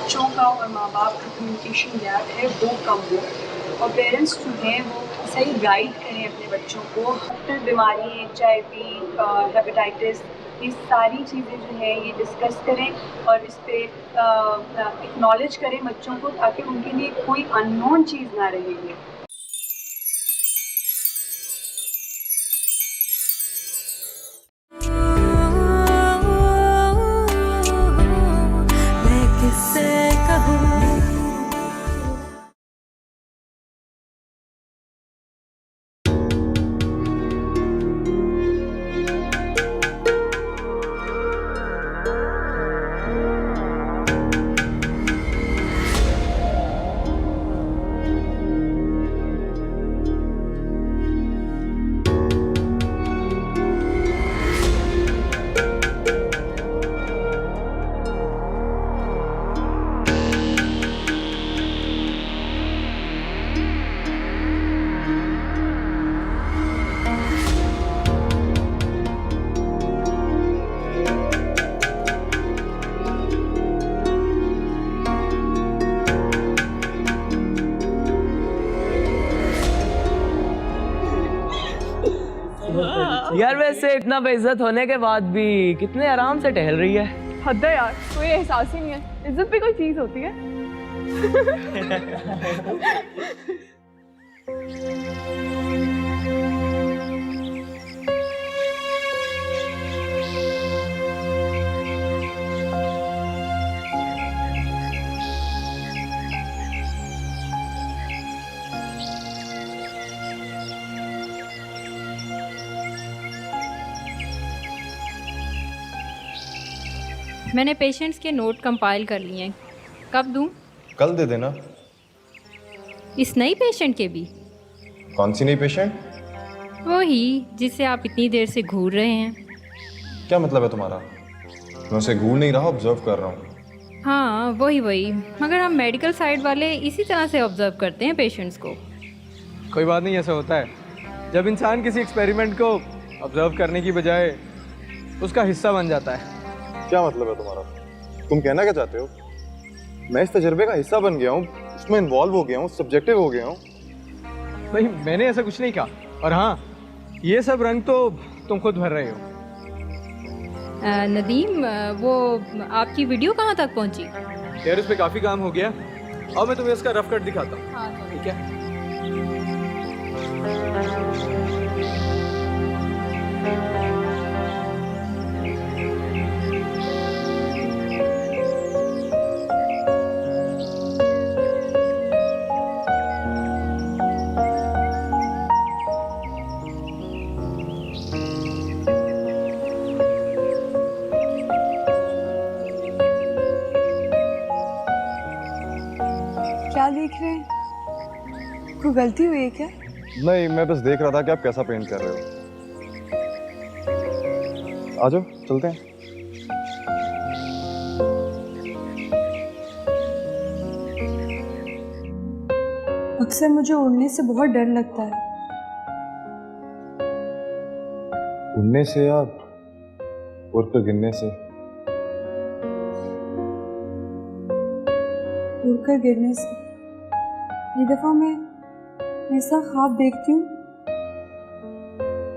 बच्चों का और माँ बाप का कम्युनिकेशन गैप है वो कम हो, और पेरेंट्स जो हैं वो सही गाइड करें अपने बच्चों को। मुख्तलिफ बीमारी, HIV, हेपेटाइटिस, ये सारी चीज़ें जो हैं ये डिस्कस करें और इस पर एक्नॉलेज करें बच्चों को, ताकि उनके लिए कोई अननोन चीज़ ना रहे ये। यार वैसे इतना बेइज्जत होने के बाद भी कितने आराम से टहल रही है। हद है यार, कोई एहसास ही नहीं है। इज्जत भी कोई चीज होती है। मैंने पेशेंट्स के नोट कंपाइल कर लिए हैं। कब दूं? कल दे देना। इस नई पेशेंट के भी? कौन सी नई पेशेंट? वही जिससे आप इतनी देर से घूर रहे हैं। क्या मतलब है तुम्हारा? मैं उसे घूर नहीं रहा, ऑब्जर्व कर रहा हूँ। हाँ वही मगर हम मेडिकल साइड वाले इसी तरह से ऑब्जर्व करते हैं पेशेंट्स को। कोई बात नहीं, ऐसा होता है जब इंसान किसी एक्सपेरिमेंट को ऑब्जर्व करने की बजाय उसका हिस्सा बन जाता है। क्या मतलब है तुम्हारा? तुम कहना क्या चाहते हो? मैं इस तजर्बे का हिस्सा बन गया हूँ, उसमें इन्वॉल्व हो गया हूँ, सब्जेक्टिव हो गया हूँ। नहीं, मैंने ऐसा कुछ नहीं कहा। और हाँ, ये सब रंग तो तुम खुद भर रहे हो। नदीम, वो आपकी वीडियो कहाँ तक पहुँची? यार उस पर काफ़ी काम हो गया और मैं तुम्हें इसका रफ कट दिखाता हूँ। हाँ ठीक है। क्या देख रहे हैं? कोई गलती हुई है क्या? नहीं, मैं बस देख रहा था कि आप कैसा पेंट कर रहे हो। आ जाओ, चलते हैं। अक्सर मुझे उड़ने से बहुत डर लगता है। उड़ने से या उड़कर गिरने से? उड़कर गिरने से। ये दफा मैं ऐसा ख्वाब देखती हूँ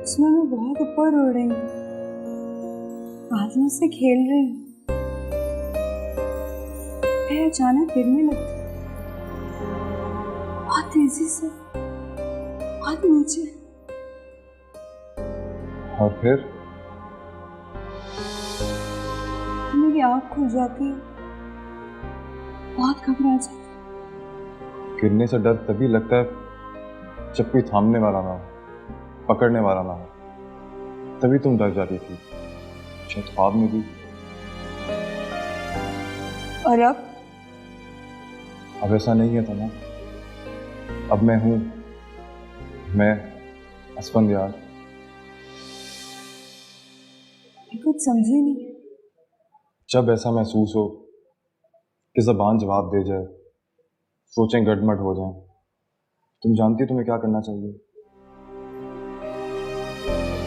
उसमें मैं बहुत ऊपर उड़ रही हूँ, बादलों से खेल रही हूँ। फिर अचानक गिरने लगती हूँ, बहुत तेजी से, बहुत नीचे। और फिर? मेरी आँख खुल जाती है, बहुत घबरा जाती है। गिरने से डर तभी लगता है जब कोई थामने वाला ना हो, पकड़ने वाला ना हो। तभी तुम डर जाती थी, शायद ख्वाब में भी। और अब ऐसा नहीं है तना। अब मैं हूं, मैं असफंदयार। कुछ समझी नहीं। जब ऐसा महसूस हो कि ज़बान जवाब दे जाए, सोचें गड़मड़ हो जाएं, तुम जानती हो तुम्हें क्या करना चाहिए?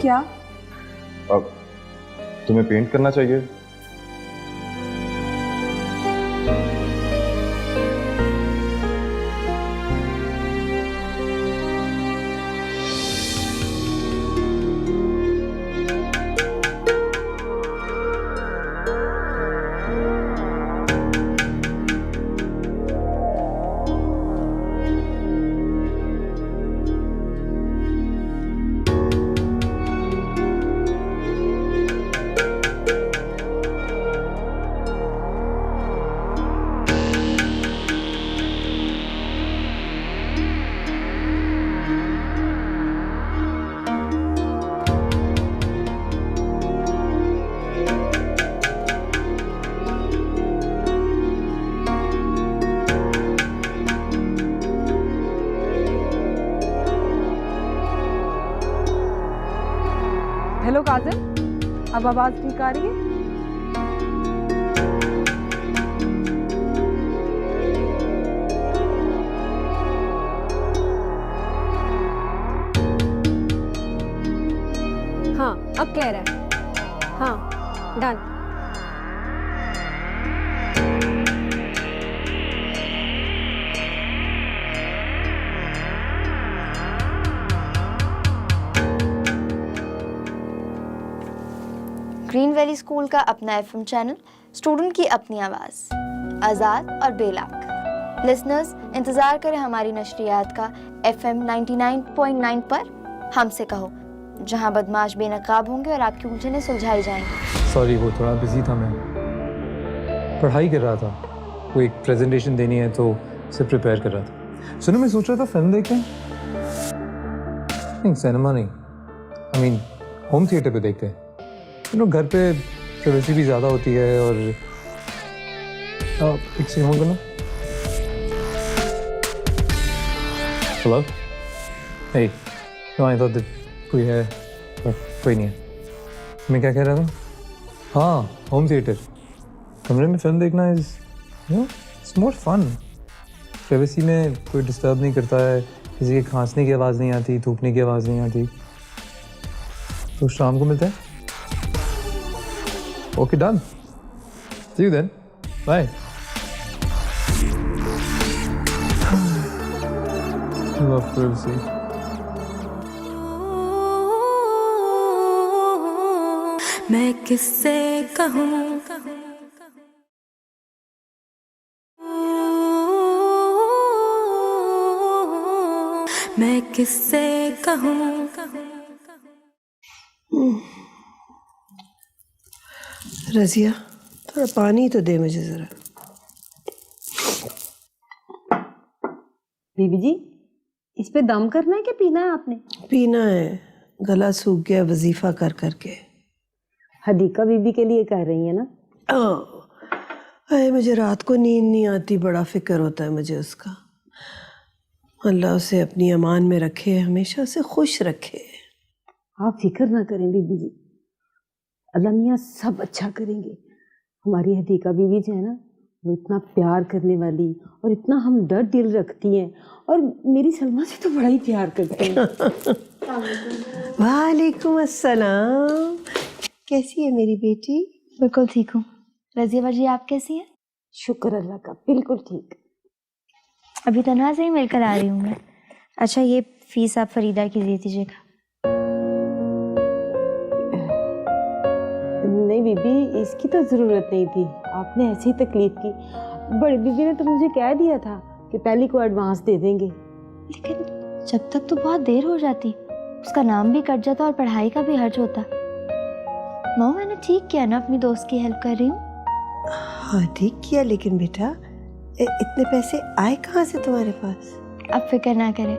क्या? अब तुम्हें पेंट करना चाहिए। हेलो काजल, अब आवाज ठीक आ रही है? हाँ अब क्लियर है। हाँ डन। ग्रीन वैली स्कूल का अपना एफएम चैनल, स्टूडेंट की अपनी आवाज़, आज़ाद और बेलाक। लिसनर्स, इंतज़ार करें हमारी नशरियात का एफएम 99.9 पर हमसे कहो, जहां बदमाश बेनकाब होंगे और आपकी उलझनें सुलझाई जाएंगी। सॉरी, वो थोड़ा बिजी था, मैं पढ़ाई कर रहा था। वो एक प्रेजेंटेशन देनी है तो उसे प्रिपेयर कर रहा था। सुनो, मैं सोच रहा था फिल्म देखें। नहीं, सिनेमा नहीं, आई मीन होम थिएटर पे देखते हैं। घर पे प्राइवेसी भी ज़्यादा होती है और एक चीज़ होगा ना। Hello, hey, no I thought कोई है, पर कोई नहीं है। मैं क्या कह रहा था? हाँ, होम थिएटर, कमरे में फिल्म देखना is it's more fun. Privacy में कोई डिस्टर्ब नहीं करता है, किसी के खांसने की आवाज़ नहीं आती, थूकने की आवाज़ नहीं आती। तो शाम को मिलते हैं। Okay, done. See you then. Bye. Love privacy. मैं किससे कहूँ, मैं किससे कहूँ। रज़िया, थोड़ा पानी तो दे मुझे ज़रा। बीबी जी, इस पे दम करना है कि पीना है आपने? पीना है, गला सूख गया वजीफा कर करके। हदीका बीबी के लिए कह रही है ना? अरे मुझे रात को नींद नहीं आती, बड़ा फिक्र होता है मुझे उसका। अल्लाह उसे अपनी अमान में रखे, हमेशा उसे खुश रखे। आप फिक्र ना करें बीबी जी, अल्लाह मियाँ सब अच्छा करेंगे। हमारी हदीका बीवी जो है ना, वो इतना प्यार करने वाली और इतना हमदर्द दिल रखती हैं, और मेरी सलमा से तो बड़ा ही प्यार करते हैं। वालेकुम अस्सलाम। कैसी है मेरी बेटी? बिल्कुल ठीक हूँ। रज़िया जी, आप कैसी हैं? शुक्र अल्लाह का, बिल्कुल ठीक। अभी तनहा से ही मिलकर आ रही हूँ मैं। अच्छा, ये फीस आप फरीदा की दे दीजिएगा। नहीं बीबी, इसकी तो ज़रूरत नहीं थी, आपने ऐसी ही तकलीफ की। बड़ी बीबी ने तो मुझे कह दिया था कि पहले को एडवांस दे देंगे। लेकिन जब तक तो बहुत देर हो जाती, उसका नाम भी कट जाता और पढ़ाई का भी हर्ज होता। माँ, मैंने ठीक किया ना, अपनी दोस्त की हेल्प कर रही हूँ। हाँ ठीक किया, लेकिन बेटा इतने पैसे आए कहाँ से तुम्हारे पास? आप फिक्र ना करें,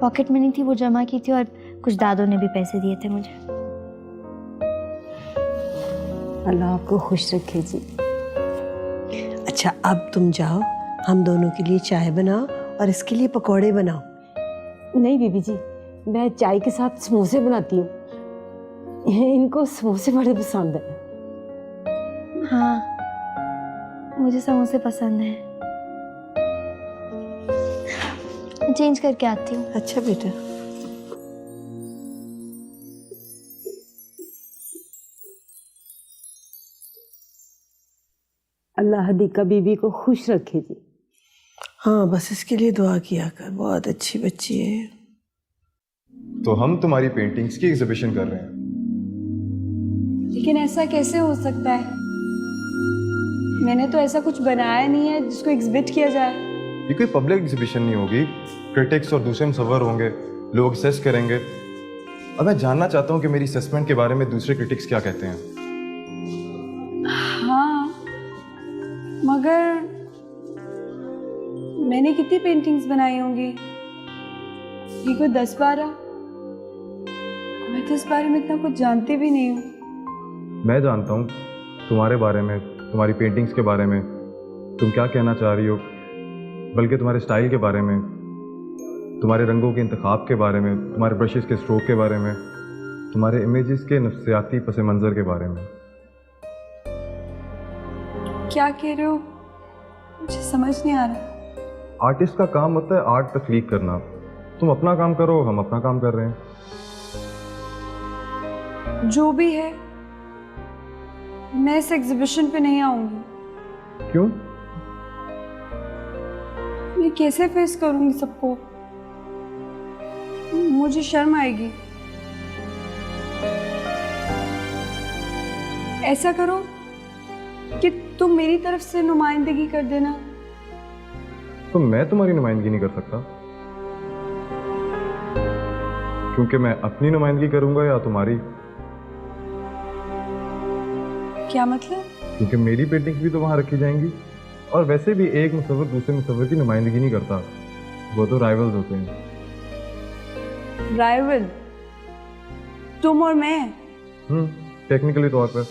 पॉकेट मनी थी, वो जमा की थी, और कुछ दादों ने भी पैसे दिए थे मुझे। अल्लाह आपको खुश रखे जी। अच्छा, अब तुम जाओ, हम दोनों के लिए चाय बनाओ और इसके लिए पकौड़े बनाओ। नहीं बीबी जी, मैं चाय के साथ समोसे बनाती हूँ, इनको समोसे बड़े पसंद है। हाँ, मुझे समोसे पसंद है। चेंज करके आती हूँ। अच्छा बेटा। अल्लाह हदीका बीबी को खुश रखे जी। हाँ, बस इसके लिए दुआ किया कर, बहुत अच्छी बच्ची है। तो हम तुम्हारी पेंटिंग्स की एग्जीबिशन कर रहे हैं। लेकिन ऐसा कैसे हो सकता है? मैंने तो ऐसा कुछ बनाया नहीं है जिसको एग्जिबिट किया जाए। ये कोई पब्लिक एग्जीबिशन नहीं होगी, क्रिटिक्स और दूसरे मुसव्वर होंगे, लोग असेस करेंगे। अब मैं जानना चाहता हूँ कि मेरी असेसमेंट के बारे में दूसरे क्रिटिक्स क्या कहते हैं। हाँ, मगर मैंने कितनी पेंटिंग्स बनाई होंगी? ये कोई 10-12। मैं तो इस बारे में इतना कुछ जानती भी नहीं हूँ। मैं जानता हूँ तुम्हारे बारे में, तुम्हारी पेंटिंग्स के बारे में, तुम क्या कहना चाह रही हो, बल्कि तुम्हारे स्टाइल के बारे में, तुम्हारे रंगों के इंतखाब के बारे में, तुम्हारे ब्रशेस के स्ट्रोक के बारे में, तुम्हारे इमेजेस के नफ्सियाती पस मंज़र के बारे में। क्या कह रहे हो? मुझे समझ नहीं आ रहा। आर्टिस्ट का काम होता है आर्ट तख्लीक करना। तुम अपना काम करो, हम अपना काम कर रहे हैं। जो भी है, मैं इस एग्जीबिशन पे नहीं आऊंगी। क्यों? मैं कैसे फेस करूंगी सबको? मुझे शर्म आएगी। ऐसा करो कि तुम मेरी तरफ से नुमाइंदगी कर देना। तो मैं तुम्हारी नुमाइंदगी नहीं कर सकता, क्योंकि मैं अपनी नुमाइंदगी करूंगा या तुम्हारी? क्या मतलब? क्योंकि मेरी पेंटिंग्स भी तो वहां रखी जाएंगी, और वैसे भी एक मुसव्विर दूसरे मुसव्विर की नुमाइंदगी नहीं करता, वो तो राइवल्स होते हैं। राइवल? तुम और मैं? टेक्निकली तौर पर।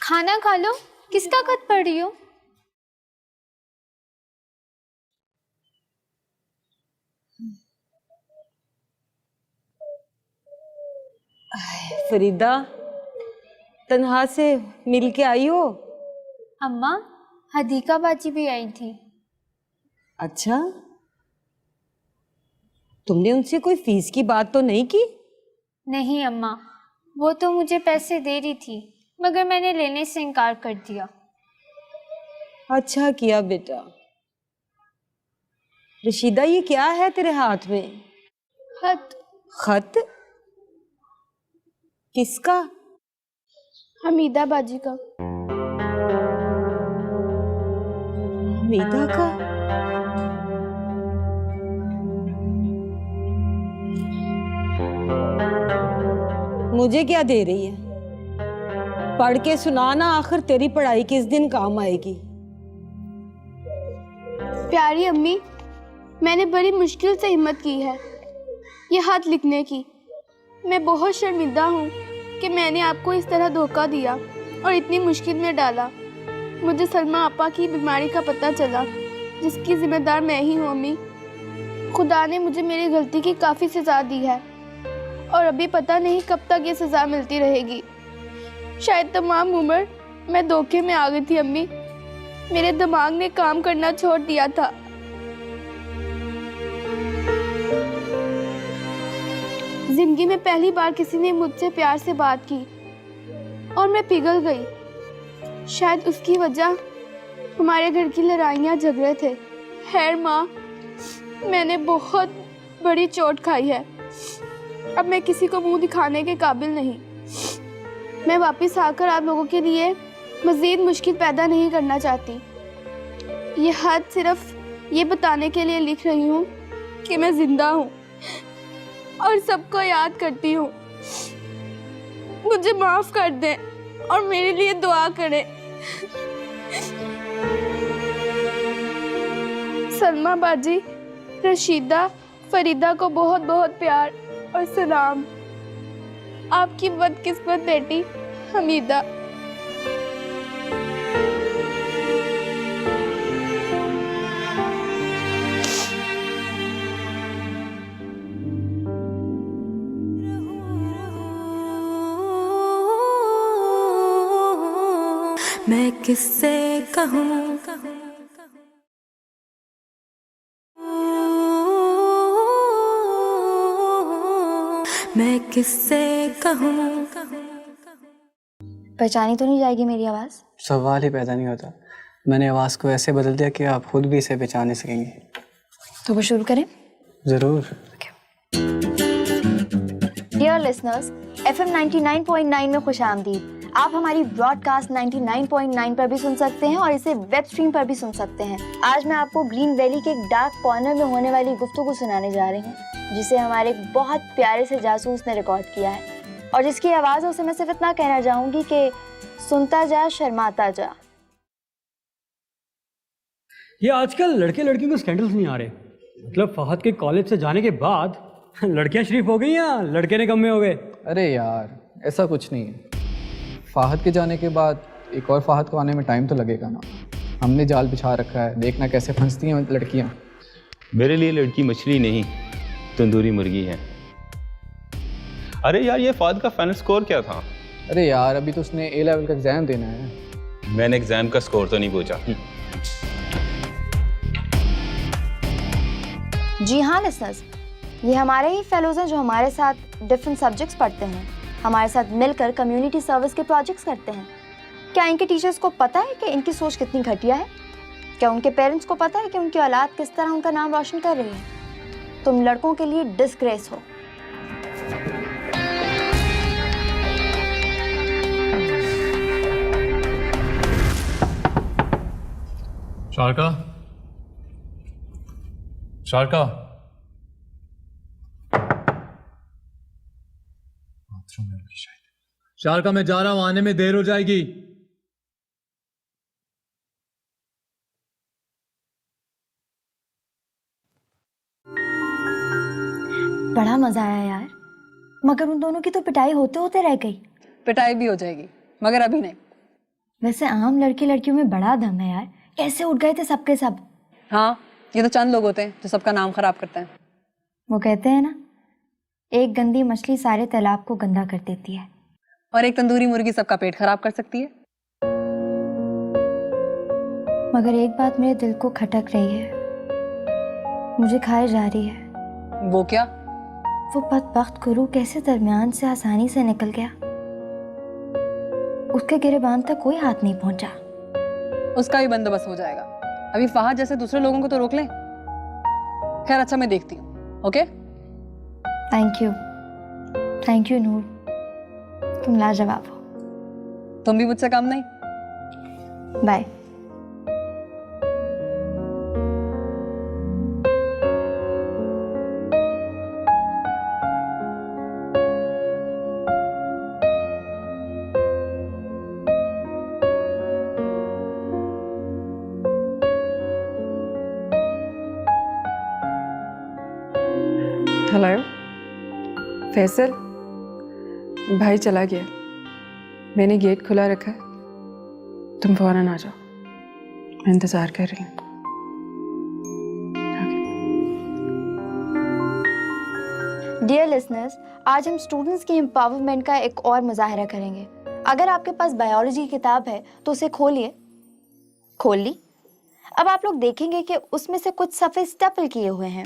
खाना खा लो। किसका खत पढ़ रही हो? फरीदा, तन्हा से मिल के आई हो? अम्मा, हदीका बाजी भी आई थी। अच्छा, तुमने उनसे कोई फीस की बात तो नहीं की? नहीं अम्मा, वो तो मुझे पैसे दे रही थी, मगर मैंने लेने से इनकार कर दिया। अच्छा किया बेटा। रशीदा, ये क्या है तेरे हाथ में? खत। खत? किसका? हमीदा बाजी का। हमीदा का? मुझे क्या दे रही है? पढ़ के सुनाना, आखिर तेरी पढ़ाई किस दिन काम आएगी। प्यारी अम्मी, मैंने बड़ी मुश्किल से हिम्मत की है ये हाथ लिखने की। मैं बहुत शर्मिंदा हूँ कि मैंने आपको इस तरह धोखा दिया और इतनी मुश्किल में डाला। मुझे सलमा आपा की बीमारी का पता चला, जिसकी जिम्मेदार मैं ही हूँ अम्मी। खुदा ने मुझे मेरी गलती की काफ़ी सज़ा दी है और अभी पता नहीं कब तक ये सज़ा मिलती रहेगी। शायद तमाम उम्र मैं धोखे में आ गई थी अम्मी। मेरे दिमाग ने काम करना छोड़ दिया था। जिंदगी में पहली बार किसी ने मुझसे प्यार से बात की और मैं पिघल गई। शायद उसकी वजह हमारे घर की लड़ाइयाँ झगड़े थे। खैर माँ, मैंने बहुत बड़ी चोट खाई है। अब मैं किसी को मुंह दिखाने के काबिल नहीं। मैं वापस आकर आप लोगों के लिए मज़ीद मुश्किल पैदा नहीं करना चाहती। ये खत सिर्फ ये बताने के लिए लिख रही हूँ कि मैं जिंदा हूँ और सबको याद करती हूँ। मुझे माफ़ कर दें और मेरे लिए दुआ करें। सलमा बाजी, रशीदा, फरीदा को बहुत बहुत प्यार और सलाम। आपकी बदकिस्मत बेटी हमीदा। मैं किससे कहूँ, मैं किससे कहूँ। पहचानी तो नहीं जाएगी मेरी आवाज़? सवाल ही पैदा नहीं होता। मैंने आवाज़ को ऐसे बदल दिया कि आप खुद भी इसे पहचान सकेंगे। तो वो शुरू करें? ज़रूर। डियर लिसनर्स, FM 99.9 में खुश आमदीद। आप हमारी ब्रॉडकास्ट 99.9 पर भी सुन सकते हैं और इसे वेब स्ट्रीम पर भी सुन सकते हैं। आज मैं आपको ग्रीन वैली के एक डार्क कॉर्नर में होने वाली गुफ्तगू सुनाने जा रही हूँ, जिसे हमारे एक बहुत प्यारे से जासूस ने रिकॉर्ड किया है और जिसकी आवाज़ है उसे मैं सिर्फ इतना कहना चाहूँगी कि सुनता जा, शर्माता जा। ये आजकल लड़के लड़कियों को स्कैंडल्स नहीं आ रहे। मतलब फहद के कॉलेज से जाने के बाद लड़कियां शरीफ हो गई या लड़के ने कम में हो गए? अरे यार, ऐसा कुछ नहीं है। फाहद के जाने के बाद एक और फाहद को आने में टाइम तो लगेगा ना। हमने जाल बिछा रखा है, देखना कैसे फंसती हैं लड़कियाँ। मेरे लिए लड़की मछली नहीं तंदूरी मुर्गी है। अरे यार, ये फाद का फाइनल स्कोर क्या था? अरे यार, अभी तो उसने ए लेवल का एग्ज़ाम देना है। मैंने एग्जाम का स्कोर तो नहीं पूछा। जी हाँ लिसनर्स, ये हमारे ही फेलोज हैं जो हमारे साथ डिफरेंट सब्जेक्ट्स पढ़ते हैं, हमारे साथ मिलकर कम्युनिटी सर्विस के प्रोजेक्ट्स करते हैं। क्या इनके टीचर्स को पता है कि इनकी सोच कितनी घटिया है? क्या उनके पेरेंट्स को पता है कि उनकी औलाद किस तरह उनका नाम रोशन कर रही है? तुम लड़कों के लिए डिस्ग्रेस हो। शारका, शारका, बाथरूम में होगी शायद। शारका, मैं जा रहा हूं, आने में देर हो जाएगी। बड़ा मजा आया यार, मगर उन दोनों की तो पिटाई होते होते रह गई। पिटाई भी हो जाएगी, मगर अभी नहीं। वैसे आम लड़की लड़कियों में बड़ा दम है यार, कैसे उठ गए थे सबके सब। हाँ, ये तो चंद लोग होते हैं जो सबका नाम खराब करते हैं। वो कहते हैं ना, एक गंदी मछली सारे तालाब को गंदा कर देती है, और एक तंदूरी मुर्गी सबका पेट खराब कर सकती है। मगर एक बात मेरे दिल को खटक रही है, मुझे खाए जा रही है। वो क्या? वो बदबख्त गुरु कैसे दरमियान से आसानी से निकल गया, उसके गिरेबान तक कोई हाथ नहीं पहुंचा। उसका भी बंदोबस्त हो जाएगा, अभी फहद जैसे दूसरे लोगों को तो रोक लें। खैर अच्छा, मैं देखती हूँ। ओके, थैंक यू नूर, तुम लाजवाब हो। तुम भी मुझसे कम नहीं। बाय। हेलो फैसल, भाई चला गया, मैंने गेट खुला रखा है, तुम फौरन आ जाओ, मैं इंतज़ार कर रही हूँ। डियर लिसनर्स, आज हम स्टूडेंट्स की एम्पावरमेंट का एक और मुजाहरा करेंगे। अगर आपके पास बायोलॉजी की किताब है तो उसे खोलिए। खोल ली? अब आप लोग देखेंगे कि उसमें से कुछ सफ़े स्टेपल किए हुए हैं।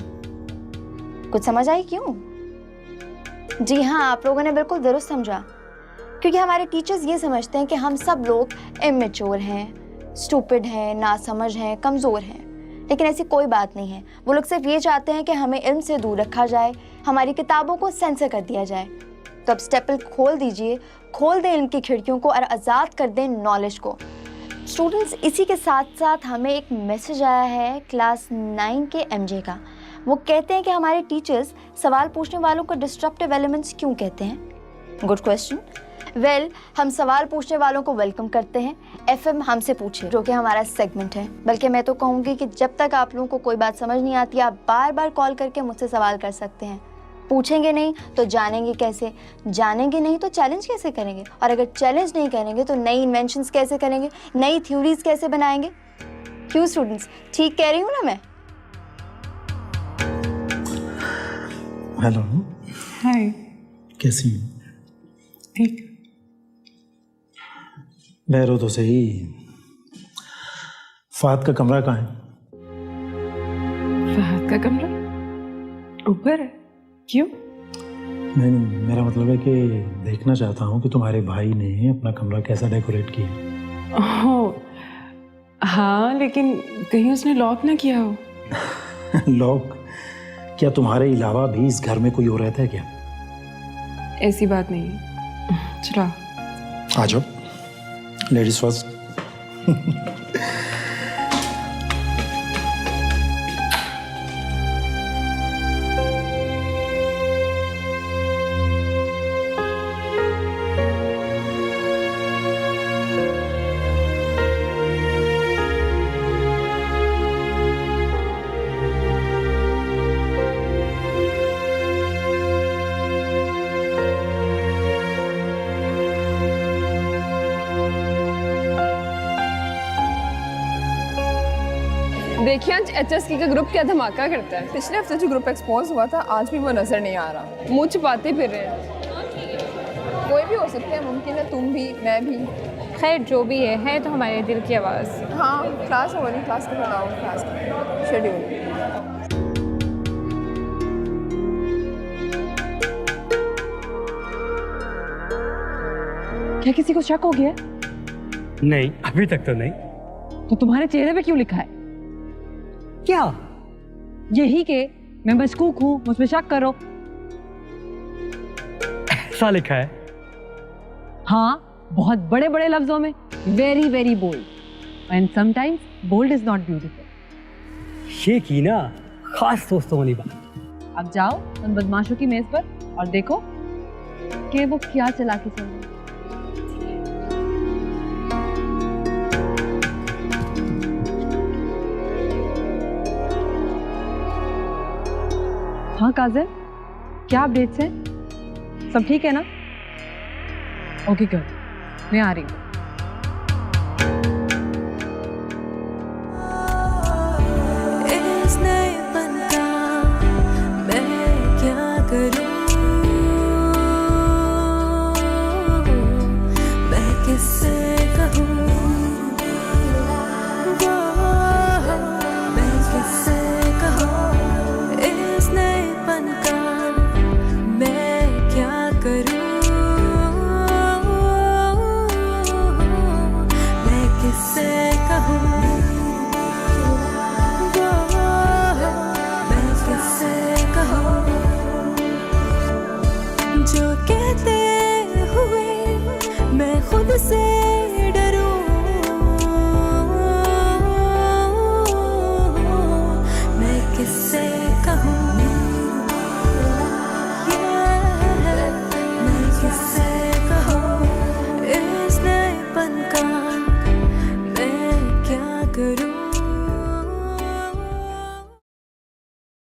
कुछ समझ आई क्यों? जी हाँ, आप लोगों ने बिल्कुल दुरुस्त समझा, क्योंकि हमारे टीचर्स ये समझते हैं कि हम सब लोग इमेच्योर हैं, स्टूपिड हैं, नासमझ हैं, कमज़ोर हैं। लेकिन ऐसी कोई बात नहीं है। वो लोग सिर्फ ये चाहते हैं कि हमें इल्म से दूर रखा जाए, हमारी किताबों को सेंसर कर दिया जाए। तो अब स्टेपल खोल दीजिए, खोल दें इल्म की खिड़कियों को और आज़ाद कर दें नॉलेज को। स्टूडेंट्स, इसी के साथ साथ हमें एक मैसेज आया है क्लास 9 के MJ का। वो कहते हैं कि हमारे टीचर्स सवाल पूछने वालों को डिस्ट्रप्टिव एलिमेंट्स क्यों कहते हैं। Good question. वेल, हम सवाल पूछने वालों को वेलकम करते हैं। FM हमसे पूछे, जो कि हमारा सेगमेंट है। बल्कि मैं तो कहूँगी कि जब तक आप लोगों को कोई बात समझ नहीं आती, आप बार बार कॉल करके मुझसे सवाल कर सकते हैं। पूछेंगे नहीं तो जानेंगे कैसे, जानेंगे नहीं तो चैलेंज कैसे करेंगे, और अगर चैलेंज नहीं करेंगे तो नई इन्वेंशंस कैसे करेंगे, नई थ्योरीज कैसे बनाएंगे। क्यों स्टूडेंट्स, ठीक कह रही हूँ ना मैं? हेलो। हाय। कैसी हो? ठीक। ठहरो तो सही। फहद का कमरा कहाँ है? फहद का कमरा ऊपर है। क्यों? नहीं, मेरा मतलब है कि देखना चाहता हूँ कि तुम्हारे भाई ने अपना कमरा कैसा डेकोरेट किया। ओह हाँ, लेकिन कहीं उसने लॉक ना किया हो। लॉक? क्या तुम्हारे अलावा भी इस घर में कोई और रहता है क्या? ऐसी बात नहीं है। चलो आ जाओ, लेडीज फर्स्ट। देखिए आज HSK का ग्रुप क्या धमाका करता है। पिछले हफ्ते जो ग्रुप एक्सपोज हुआ था आज भी वो नजर नहीं आ रहा, मुंह छुपाते फिर रहे हैं। कोई भी हो सकता है, मुमकिन है तुम भी, मैं भी। खैर जो भी है तो हमारे दिल की आवाज़। हाँ क्लास हो रही, क्लास का बताओ, क्लास का शेड्यूल। क्या किसी को शक हो गया? नहीं, अभी तक तो नहीं। तो तुम्हारे चेहरे पे क्यों लिखा है? क्या? यही कि मैं मशकूक हूँ, मुझ पे शक करो। ऐसा लिखा है? हाँ, बहुत बड़े बड़े लफ्जों में, very very bold and sometimes bold is not beautiful. ये की ना खास दोस्तों वाली बात। अब जाओ उन बदमाशों की मेज पर और देखो कि वो क्या चालाकी चल रही है। हाँ काज़िम, क्या अपडेट्स हैं? सब ठीक है ना? ओके गुड, मैं आ रही हूँ। जो कहते हुए मैं खुद से डरूं, मैं किससे कहूँ, मैं किससे कहूँ इस नएपन का मैं क्या करूँ।